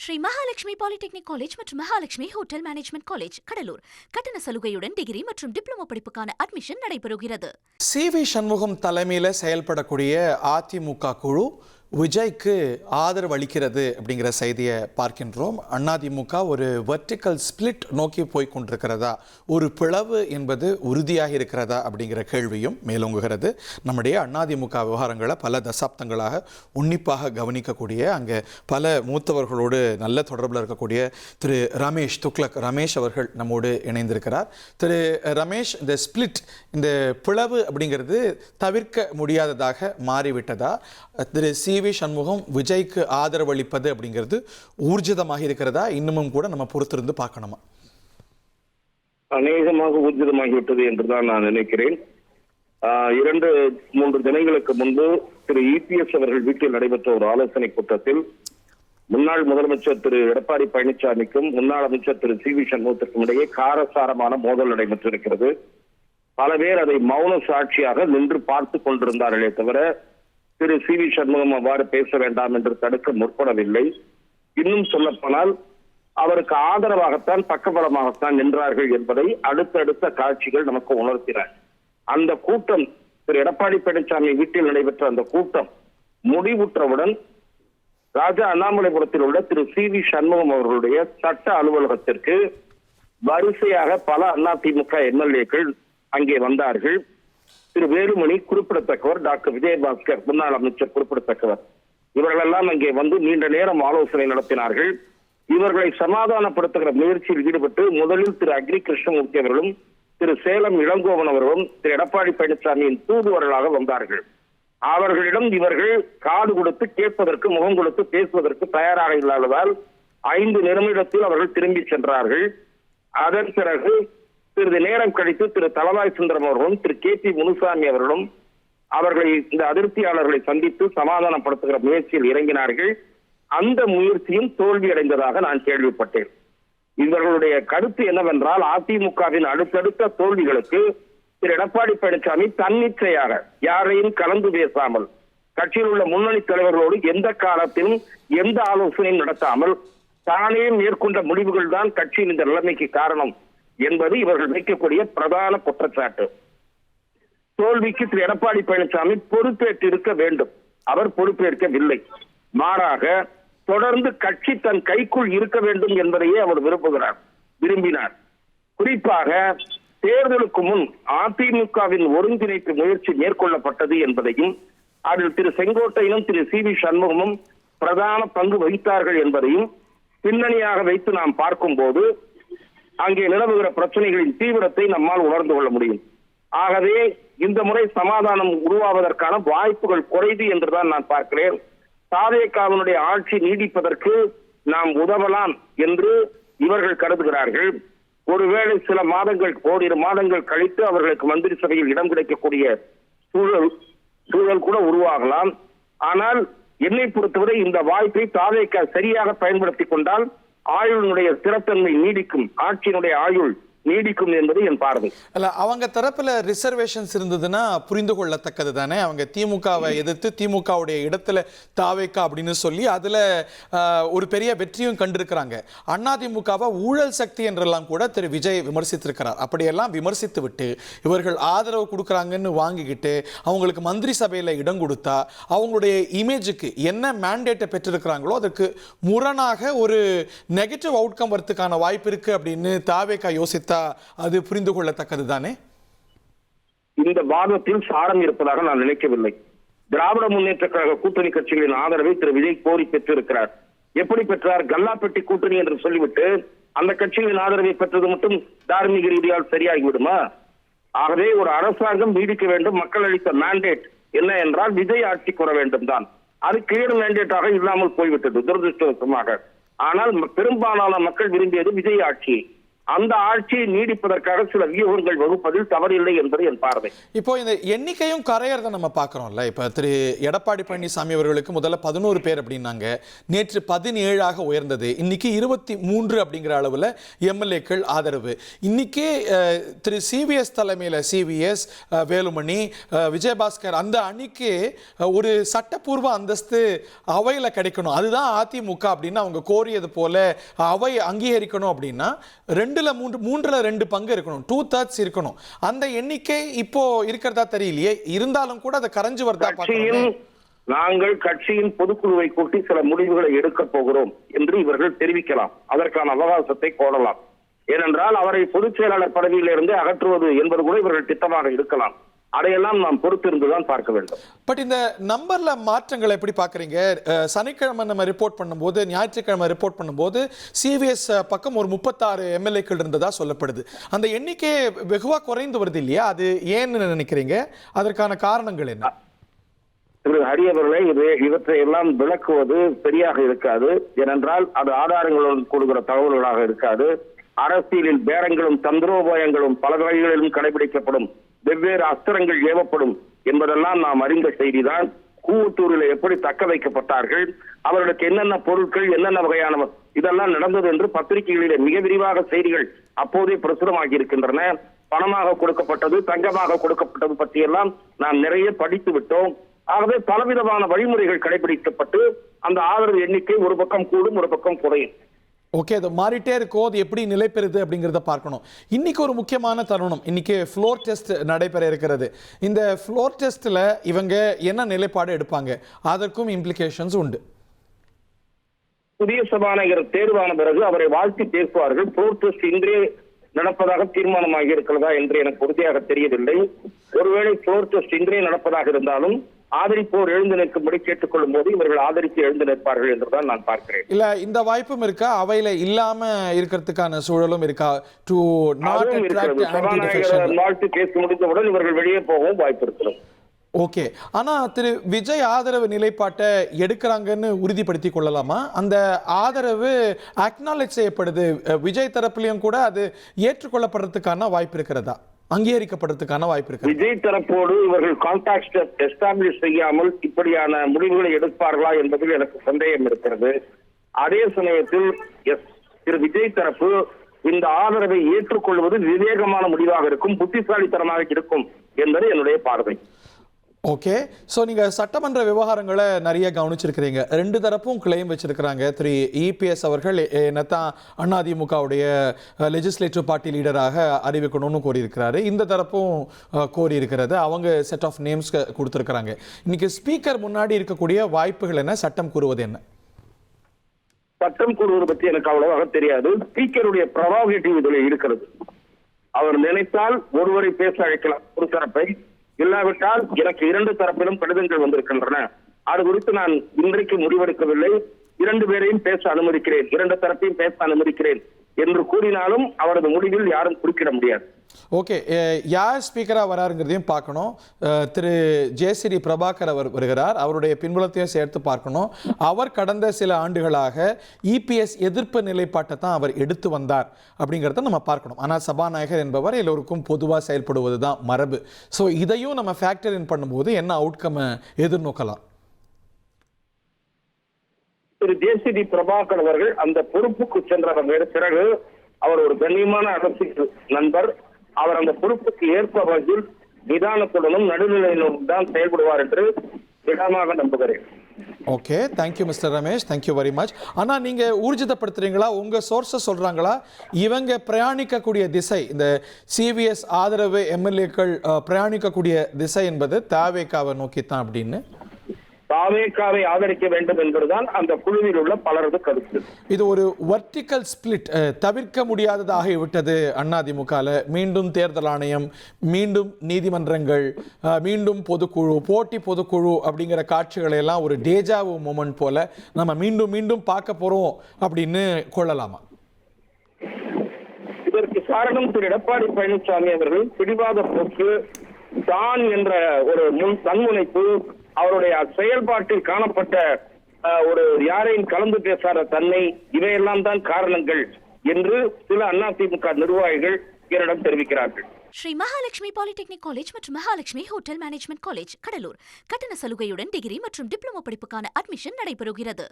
Sri Mahalakshmi polytechnic college மற்றும் Mahalakshmi hotel management college Cuddalore கட்டண சலுகையுடன் degree மற்றும் டிப்ளமோ படிப்புக்கான அட்மிஷன் நடைபெறுகிறது. சி.வி. சண்முகம் தலைமையில் செயல்படக்கூடிய அதிமுக குழு விஜய்க்கு ஆதரவு அளிக்கிறது அப்படிங்கிற செய்தியை பார்க்கின்றோம். அதிமுக ஒரு வெர்டிக்கல் ஸ்பிளிட் நோக்கி போய் கொண்டிருக்கிறதா, ஒரு பிளவு என்பது உறுதியாக இருக்கிறதா அப்படிங்கிற கேள்வியும் மேலோங்குகிறது. நம்முடைய அதிமுக விவகாரங்களை பல தசாப்தங்களாக உன்னிப்பாக கவனிக்கக்கூடிய, அங்கே பல மூத்தவர்களோடு நல்ல தொடர்பில் இருக்கக்கூடிய திரு ரமேஷ் துக்ளக் ரமேஷ் அவர்கள் நம்மோடு இணைந்திருக்கிறார். திரு ரமேஷ், இந்த ஸ்பிளிட், இந்த பிளவு அப்படிங்கிறது தவிர்க்க முடியாததாக மாறிவிட்டதா? திரு சி.வி. சண்முகம் விஜய்க்கு ஆதரவு அளிப்பது அப்படிங்கிறது ஊர்ஜிதமாக இருக்கிறதா? இன்னமும் கூட நம்ம பொறுத்திருந்து பார்க்கணுமா? அநேகமாக ஊர்ஜிதமாகிவிட்டது என்றுதான் நான் நினைக்கிறேன். 2-3 தினங்களுக்கு முன்பு திரு இபிஎஸ் அவர்கள் வீட்டில் நடைபெற்ற ஒரு ஆலோசனை கூட்டத்தில் முன்னாள் முதலமைச்சர் திரு எடப்பாடி பழனிசாமிக்கும் முன்னாள் அமைச்சர் திரு சி.வி. சண்முகத்திற்கும் இடையே காரசாரமான மோதல் நடைபெற்றிருக்கிறது. பல பேர் அதை மௌன சாட்சியாக நின்று பார்த்து கொண்டிருந்தார்களே தவிர திரு சி.வி. சண்முகம் அவ்வாறு பேச வேண்டாம் என்று தடுக்க முற்படவில்லை. இன்னும் சொல்லப்போனால் அவருக்கு ஆதரவாகத்தான் பக்கபலமாகத்தான் நின்றார்கள் என்பதை அடுத்தடுத்த காட்சிகள் நமக்கு உணர்த்தின. அந்த கூட்டம், திரு எடப்பாடி பழனிசாமி வீட்டில் நடைபெற்ற அந்த கூட்டம் முடிவுற்றவுடன் ராஜா அண்ணாமலைபுரத்தில் உள்ள திரு சி.வி. சண்முகம் அவர்களுடைய சட்ட அலுவலகத்திற்கு வரிசையாக பல அதிமுக எம்எல்ஏக்கள் அங்கே வந்தார்கள். திரு வேலுமணி குறிப்பிடத்தக்கவர், டாக்டர் விஜயபாஸ்கர் முன்னாள் அமைச்சர் குறிப்பிடத்தக்கவர், இவர்களெல்லாம் அங்கே வந்து நீண்ட நேரம் ஆலோசனை நடத்தினார்கள். இவர்களை சமாதானப்படுத்துகிற முயற்சியில் ஈடுபட்டு முதலில் திரு அக்ரி கிருஷ்ணமூர்த்தி அவர்களும் திரு சேலம் இளங்கோவன் அவர்களும் திரு எடப்பாடி பழனிசாமியின் தூதுவர்களாக வந்தார்கள். அவர்களிடம் இவர்கள் காது கொடுத்து கேட்பதற்கு, முகம் கொடுத்து பேசுவதற்கு தயாராக இல்லாததால் 5 நிமிடத்தில் அவர்கள் திரும்பி சென்றார்கள். அதன் பிறகு சிறிது நேரம் கழித்து திரு தலவாய் சுந்தரம் அவர்களும் திரு கே.பி. முனுசாமி அவர்களும் அவர்களை, இந்த அதிருப்தியாளர்களை சந்தித்து சமாதானப்படுத்துகிற முயற்சியில் இறங்கினார்கள். அந்த முயற்சியும் தோல்வியடைந்ததாக நான் கேள்விப்பட்டேன். இவர்களுடைய கருத்து என்னவென்றால், அதிமுகவின் அடுத்தடுத்த தோல்விகளுக்கு திரு எடப்பாடி பழனிசாமி தன்னிச்சையாக யாரையும் கலந்து பேசாமல், கட்சியில் உள்ள முன்னணி தலைவர்களோடு எந்த காலத்திலும் எந்த ஆலோசனையும் நடத்தாமல் தானே மேற்கொண்ட முடிவுகள் தான் கட்சியின் இந்த நிலைமைக்கு காரணம் என்பது இவர்கள் வைக்கக்கூடிய பிரதான குற்றச்சாட்டு. தோல்விக்கு திரு எடப்பாடி பழனிசாமி பொறுப்பேற்று இருக்க வேண்டும். அவர் பொறுப்பேற்கவில்லை. மாறாக தொடர்ந்து கட்சி தன் கைக்குள் இருக்க வேண்டும் என்பதையே அவர் விரும்பினார். குறிப்பாக தேர்தலுக்கு முன் அதிமுகவின் ஒருங்கிணைப்பு முயற்சி மேற்கொள்ளப்பட்டது என்பதையும், அதில் திரு செங்கோட்டையனும் திரு சி.வி. சண்முகமும் பிரதான பங்கு வகித்தார்கள் என்பதையும் பின்னணியாக வைத்து நாம் பார்க்கும் போது அங்கே நிலவுகிற பிரச்சனைகளின் தீவிரத்தை நம்மால் உணர்ந்து கொள்ள முடியும். ஆகவே இந்த முறை சமாதானம் உருவாவதற்கான வாய்ப்புகள் குறைவு என்றுதான் நான் பார்க்கிறேன். தாவேகாவினுடைய ஆட்சி நீடிப்பதற்கு நாம் உதவலாம் என்று இவர்கள் கருதுகிறார்கள். ஒருவேளை சில மாதங்கள், ஓரிரு மாதங்கள் கழித்து அவர்களுக்கு மந்திரி சபையில் இடம் கிடைக்கக்கூடிய சூழல் கூட உருவாகலாம். ஆனால் என்னை பொறுத்தவரை இந்த வாய்ப்பை தாவேகா சரியாக பயன்படுத்திக் கொண்டால் ஆயுளினுடைய ஸ்திரத்தன்மை நீடிக்கும், ஆட்சியினுடைய ஆயுள் நீடிக்கும் என்பது என் பார்வை. அல்ல, அவங்க தரப்புல ரிசர்வேஷன்ஸ் இருந்ததுன்னா புரிந்து கொள்ளத்தக்கது தானே. அவங்க திமுகவை எதிர்த்து திமுகவுடைய இடத்துல தாவேக்கா அப்படின்னு சொல்லி அதுல ஒரு பெரிய வெற்றியும் கண்டிருக்கிறாங்க. அதிமுகவை ஊழல் சக்தி என்றெல்லாம் கூட திரு விஜய் விமர்சித்திருக்கிறார். அப்படியெல்லாம் விமர்சித்து விட்டு இவர்கள் ஆதரவு கொடுக்குறாங்கன்னு வாங்கிக்கிட்டு அவங்களுக்கு மந்திரி சபையில இடம் கொடுத்தா அவங்களுடைய இமேஜுக்கு என்ன மேண்டேட்டை பெற்றிருக்கிறாங்களோ அதற்கு முரணாக ஒரு நெகட்டிவ் அவுட்கம் வரதுக்கான வாய்ப்பு இருக்கு அப்படின்னு தாவேக்கா யோசித்தா அது புரிந்து கொள்ளத்தக்கது தானே. இந்த வாதத்தில் சாரம் இருப்பதாக நான் நினைக்கவில்லை. திராவிட முன்னேற்ற கழக கூட்டணி கட்சிகளின் ஆதரவை திரு விஜய் கோரி பெற்றிருக்கிறார். எப்படி பெற்றார்? கல்லாப்பெட்டி கூட்டணி என்று சொல்லிவிட்டு அந்த கட்சிகளின் ஆதரவை பெற்றது மட்டும் தார்மீக ரீதியால் சரியாகிவிடுமா? ஆகவே ஒரு அரசாங்கம் நீடிக்க வேண்டும். மக்கள் அளித்த மேண்டேட் என்ன என்றால் விஜய் ஆட்சிக்கு வர வேண்டும் தான். அது கிளியர் மேண்டேட்டாக இல்லாமல் போய்விட்டது துரதிருஷ்டவசமாக. ஆனால் பெரும்பாலான மக்கள் விரும்பியது விஜய் ஆட்சி. அந்த ஆட்சியை நீடிப்பதற்காக சில வியூகங்கள் வகுப்பதில் தவறில்லை என்பது என் பார்வை. இப்போ இந்த எண்ணிக்கையும் கரையறதை நம்ம பார்க்குறோம்ல. இப்போ திரு எடப்பாடி பழனிசாமி அவர்களுக்கு முதல்ல 11 பேர் அப்படின்னாங்க, நேற்று 17ஆக உயர்ந்தது, இன்னைக்கு 23 அப்படிங்கிற அளவில் எம்எல்ஏக்கள் ஆதரவு. இன்னைக்கே திரு சிவிஎஸ் தலைமையில் சிவிஎஸ், வேலுமணி, விஜயபாஸ்கர் அந்த அணிக்கு ஒரு சட்டப்பூர்வ அந்தஸ்து அவையில் கிடைக்கணும், அதுதான் அதிமுக அப்படின்னு அவங்க கோரியது போல அவை அங்கீகரிக்கணும் அப்படின்னா 2/3 பங்கு இருக்கணும், 2/3 இருக்கணும். அந்த எண்ணிக்கை இப்போ இருக்கிறதா தெரியலையே, இருந்தாலும் கூட அதை கரைஞ்சு வருதா பார்க்கணும். நாங்கள் கட்சியின் பொதுக்குழுவை கூட்டி சில முடிவுகளை எடுக்க போகிறோம் என்று இவர்கள் தெரிவிக்கலாம், அதற்கான அவகாசத்தை கோரலாம். ஏனென்றால் அவரை பொதுச் செயலாளர் பதவியிலிருந்து அகற்றுவது என்பது கூட இவர்கள் திட்டமாக இருக்கலாம். அதையெல்லாம் நாம் பொறுத்திருந்துதான் பார்க்க வேண்டும். பட் இந்த நம்பர்ல மாற்றங்களை எப்படி பாக்குறீங்க? சனிக்கிழமை நம்ம ரிப்போர்ட் பண்ணும்போது, ஞாயிற்றுக்கிழமை ரிப்போர்ட் பண்ணும்போது சிவிஎஸ் பக்கம் ஒரு 36 எம்எல்ஏக்கள் இருந்ததா சொல்லப்படுது. அந்த எண்ணிக்கை வெகுவா குறைந்து வருது இல்லையா? அது ஏன்னு நினைக்கிறீங்க? அதற்கான காரணங்கள் என்ன? திரு ஹரி அவர்களே, இவற்றை எல்லாம் விளக்குவது சரியாக இருக்காது. ஏனென்றால் அது ஆதாரங்களுடன் கூடுகிற தகவல்களாக இருக்காது. அரசியலில் பேரங்களும் தந்திரோபாயங்களும் பல வகைகளிலும் கடைபிடிக்கப்படும், வெவ்வேறு அஸ்திரங்கள் ஏவப்படும் என்பதெல்லாம் நாம் அறிந்த செய்திதான். கூவத்தூரில் எப்படி தக்க வைக்கப்பட்டார்கள், அவர்களுக்கு என்னென்ன பொருட்கள், என்னென்ன வகையான இதெல்லாம் நடந்தது என்று பத்திரிகைகளிலே மிக விரிவாக செய்திகள் அப்போதே பிரசுரமாகி இருக்கின்றன. பணமாக கொடுக்கப்பட்டது, தங்கமாக கொடுக்கப்பட்டது பற்றியெல்லாம் நாம் நிறைய படித்து விட்டோம். ஆகவே பலவிதமான வழிமுறைகள் கடைபிடிக்கப்பட்டு அந்த ஆதரவு எண்ணிக்கை ஒரு பக்கம் கூடும், ஒரு பக்கம் குறையும். ஓகே, அது மாறிட்டே இருக்கோ, அது எப்படி நிலை பெறுது அப்படிங்கிறத பார்க்கணும். இன்னைக்கு ஒரு முக்கியமான தருணம், இன்னைக்கு ஃப்ளோர் டெஸ்ட் நடைபெற இருக்கிறது. இந்த ஃப்ளோர் டெஸ்ட்ல இவங்க என்ன நிலைப்பாடு எடுப்பாங்க, அதற்கும் இம்ப்ளிகேஷன்ஸ் உண்டு. புதிய சபாநாயகர் தேர்வான பிறகு அவரை வாழ்த்தி பேசுவார்கள். ஃப்ளோர் டெஸ்ட் இன்றே நடப்பதாக தீர்மானமாகி இருக்கிறதா என்று எனக்கு உறுதியாக தெரியவில்லை. ஒருவேளை ஃப்ளோர் டெஸ்ட் இன்றே நடப்பதாக இருந்தாலும் ஆதரிப்போர் எழுந்து நிற்கும்படி கேட்டுக்கொள்ளும் போது இவர்கள் ஆதரித்து எழுந்து நிற்பார்கள் என்றுதான் நான் பார்க்கிறேன். இல்ல, இந்த வாய்ப்பும் இருக்கா? அவையில இல்லாம இருக்கிறதுக்கான சூழலும் இருக்கா? டு நாட் அட்ராக்ட் சபாநாயகர் வாழ்த்து பேசி முடிந்தவுடன் இவர்கள் வெளியே போகவும் வாய்ப்பு இருக்கிறது. ஓகே, ஆனா திரு விஜய் ஆதரவு நிலைப்பாட்டை எடுக்கிறாங்கன்னு உறுதிப்படுத்திக் கொள்ளலாமா? அந்த ஆதரவு அக்னாலேஜ் செய்யப்படுது, விஜய் தரப்பிலையும் கூட அது ஏற்றுக்கொள்ளப்படுறதுக்கான வாய்ப்பு இருக்கிறதா, அங்கீகரிக்கப்படுறதுக்கான வாய்ப்பு இருக்கு? விஜய் தரப்போடு இவர்கள் கான்டாக்ட் எஸ்டாப்ளிஷ் செய்யாமல் இப்படியான முடிவுகளை எடுப்பார்களா என்பதில் எனக்கு சந்தேகம் இருக்கிறது. அதே சமயத்தில் திரு விஜய் தரப்பு இந்த ஆதரவை ஏற்றுக்கொள்வது விவேகமான முடிவாக இருக்கும், புத்திசாலித்தனமாக இருக்கும் என்பது என்னுடைய பார்வை. ஓகே, ஸோ நீங்கள் சட்டமன்ற விவகாரங்களை நிறைய கவனிச்சிருக்கிறீங்க. 2 தரப்பும் கிளைம் வச்சிருக்கிறாங்க. திரு இபிஎஸ் அவர்கள் என்னத்தான் அதிமுகவுடைய லெஜிஸ்லேட்டிவ் பார்ட்டி லீடராக அறிவிக்கணும்னு கோரியிருக்கிறாரு. இந்த தரப்பும் கோரியிருக்கிறது. அவங்க செட் ஆஃப் நேம்ஸ் கொடுத்துருக்குறாங்க. இன்னைக்கு ஸ்பீக்கர் முன்னாடி இருக்கக்கூடிய வாய்ப்புகள் என்ன, சட்டம் கூறுவது என்ன? சட்டம் கூறுவது பற்றி எனக்கு அவ்வளவாக தெரியாது. ஸ்பீக்கருடைய ப்ரொரோகேட்டிவ் இதில் இருக்கிறது. அவர் நினைத்தால் ஒருவரை பேச அழைக்கலாம், ஒரு தரப்பை. இல்லாவிட்டால் எனக்கு 2 தரப்பிலும் கடிதங்கள் வந்திருக்கின்றன, அது குறித்து நான் இன்றைக்கு முடிவெடுக்கவில்லை, 2 பேரையும் பேச அனுமதிக்கிறேன், 2 தரப்பையும் பேச அனுமதிக்கிறேன் என்று கூறினாலும் அவரது முடிவில் யாரும் குறுக்கிட முடியாது. ஓகே, யார் ஸ்பீக்கராக வராருங்கிறதையும் பார்க்கணும். திரு ஜேசிடி பிரபாகர் அவர் வருகிறார், அவருடைய பின்புலத்தையும் சேர்த்து பார்க்கணும். அவர் கடந்த சில ஆண்டுகளாக இபிஎஸ் எதிர்ப்பு நிலைப்பாட்டை தான் அவர் எடுத்து வந்தார் அப்படிங்கிறத நம்ம பார்க்கணும். ஆனால் சபாநாயகர் என்பவர் எல்லோருக்கும் பொதுவாக செயல்படுவது தான் மரபு. ஸோ இதையும் நம்ம ஃபேக்டர் இன் பண்ணும்போது என்ன அவுட்கம் எதிர்நோக்கலாம்? திரு ஜேசிடி பிரபாகர் அவர்கள் அந்த பொறுப்புக்கு சென்ற பிறகு அவர் ஒரு கண்ணியமான அரசியல் நண்பர். அவர் அந்த பொறுப்புக்கு ஏற்ப வகையில் நிதானத்துடனும் நடுநிலையிலும் தான் செயல்படுவார் என்று திடமாக நம்புகிறேன். Okay, thank you mister Ramesh, thank you very much. ஆனால் நீங்கள் ஊர்ஜிதப்படுத்துறீங்களா, உங்கள் சோர்ஸஸ் சொல்கிறாங்களா இவங்க பிரயாணிக்கக்கூடிய திசை, இந்த சிவிஎஸ் ஆதரவு எம்எல்ஏக்கள் பிரயாணிக்கக்கூடிய திசை என்பது தாவேகாவை நோக்கித்தான் அப்படின்னு? தாவேகாவை ஆதரிக்க வேண்டும் என்பதுதான் அந்த குழுவில் உள்ள பலரது கருத்து. இது ஒரு வெர்டிகல் ஸ்பிளிட், தவிர்க்க முடியாததாகிவிட்டது அதிமுகவில். மீண்டும் தேர்தல் ஆணையம், மீண்டும் நீதிமன்றங்கள், மீண்டும் பொதுக்குழு, போட்டி பொதுக்குழு அப்படிங்கிற காட்சிகளை எல்லாம் ஒரு டேஜாவு மொமெண்ட் போல நம்ம மீண்டும் மீண்டும் பார்க்க போறோம் அப்படின்னு கொள்ளலாமா? இதற்கு காரணம் திரு எடப்பாடி பழனிசாமி அவர்கள் பிடிவாத போக்கு, தான் என்ற ஒரு தன்முனைப்பு, அவருடைய செயல்பாட்டில் காணப்பட்ட ஒரு யாரையும் கலந்து பேசாத தன்மை, இவையெல்லாம் தான் காரணங்கள் என்று சில அதிமுக நிர்வாகிகள் என்னிடம் தெரிவிக்கிறார்கள். ஸ்ரீ மகாலட்சுமி பாலிடெக்னிக் காலேஜ் மற்றும் Mahalakshmi hotel management college Cuddalore கட்டண சலுகையுடன் டிகிரி மற்றும் டிப்ளமோ படிப்புக்கான அட்மிஷன் நடைபெறுகிறது.